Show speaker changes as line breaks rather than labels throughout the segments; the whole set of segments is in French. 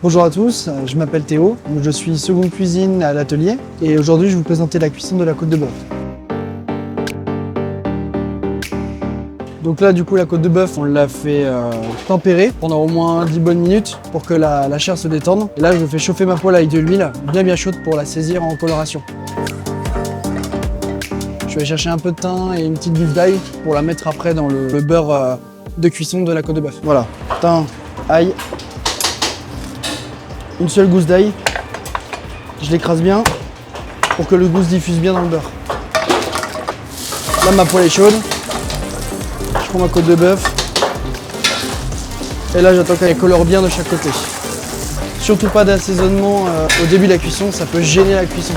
Bonjour à tous, je m'appelle Théo, je suis seconde cuisine à l'atelier et aujourd'hui je vais vous présenter la cuisson de la côte de bœuf. Donc là du coup la côte de bœuf on l'a fait tempérer pendant au moins 10 bonnes minutes pour que la chair se détende. Et là je fais chauffer ma poêle avec de l'huile bien chaude pour la saisir en coloration. Je vais chercher un peu de thym et une petite gousse d'ail pour la mettre après dans le beurre de cuisson de la côte de bœuf. Voilà, thym, ail. Une seule gousse d'ail, je l'écrase bien pour que le goût se diffuse bien dans le beurre. Là ma poêle est chaude, je prends ma côte de bœuf et là j'attends qu'elle colore bien de chaque côté. Surtout pas d'assaisonnement au début de la cuisson, ça peut gêner la cuisson.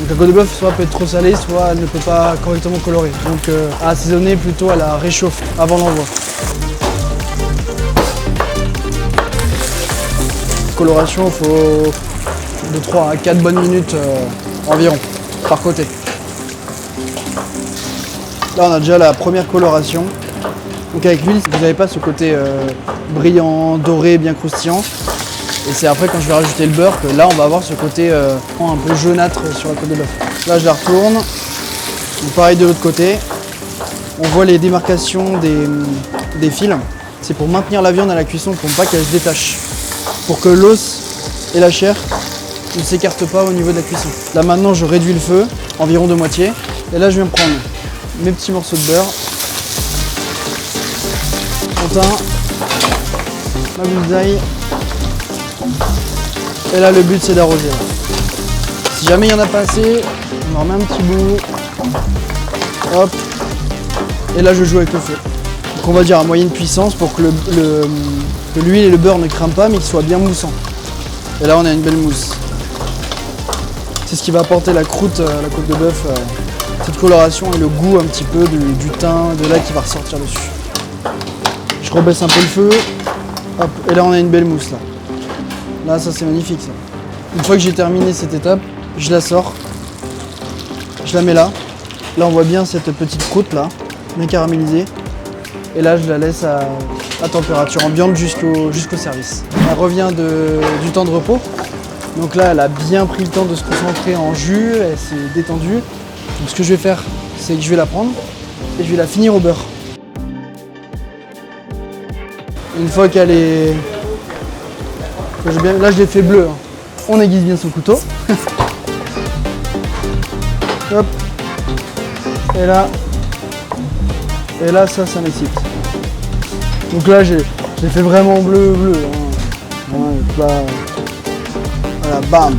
Donc la côte de bœuf soit peut être trop salée, soit elle ne peut pas correctement colorer. Donc à assaisonner plutôt à la réchauffe avant l'envoi. Coloration, il faut de 3 à 4 bonnes minutes environ par côté. Là on a déjà la première coloration. Donc avec l'huile, vous n'avez pas ce côté brillant, doré, bien croustillant. Et c'est après quand je vais rajouter le beurre que là on va avoir ce côté un peu jaunâtre sur la côte de bœuf. Là je la retourne. Donc pareil de l'autre côté. On voit les démarcations des fils. C'est pour maintenir la viande à la cuisson pour ne pas qu'elle se détache. Pour que l'os et la chair ne s'écartent pas au niveau de la cuisson. Là maintenant je réduis le feu, environ de moitié. Et là je viens prendre mes petits morceaux de beurre, mon thym, ma gousse d'ail. Et là le but c'est d'arroser. Si jamais il n'y en a pas assez, on en remet un petit bout. Hop. Et là je joue avec le feu. Donc on va dire à moyenne puissance pour que l'huile et le beurre ne crament pas mais qu'ils soient bien moussants. Et là on a une belle mousse. C'est ce qui va apporter la croûte à la côte de bœuf, cette coloration et le goût un petit peu du thym, de l'ail qui va ressortir dessus. Je rebaisse un peu le feu. Hop, et là on a une belle mousse là. Là ça c'est magnifique ça. Une fois que j'ai terminé cette étape, je la sors. Je la mets là. Là on voit bien cette petite croûte là, bien caramélisée. Et là je la laisse à température ambiante jusqu'au service. Elle revient du temps de repos. Donc là elle a bien pris le temps de se concentrer en jus, elle s'est détendue. Donc ce que je vais faire, c'est que je vais la prendre et je vais la finir au beurre. Une fois qu'elle est... Là je l'ai fait bleu. On aiguise bien son couteau. Hop. Et là ça m'excite. Donc là j'ai fait vraiment bleu. Voilà, bam.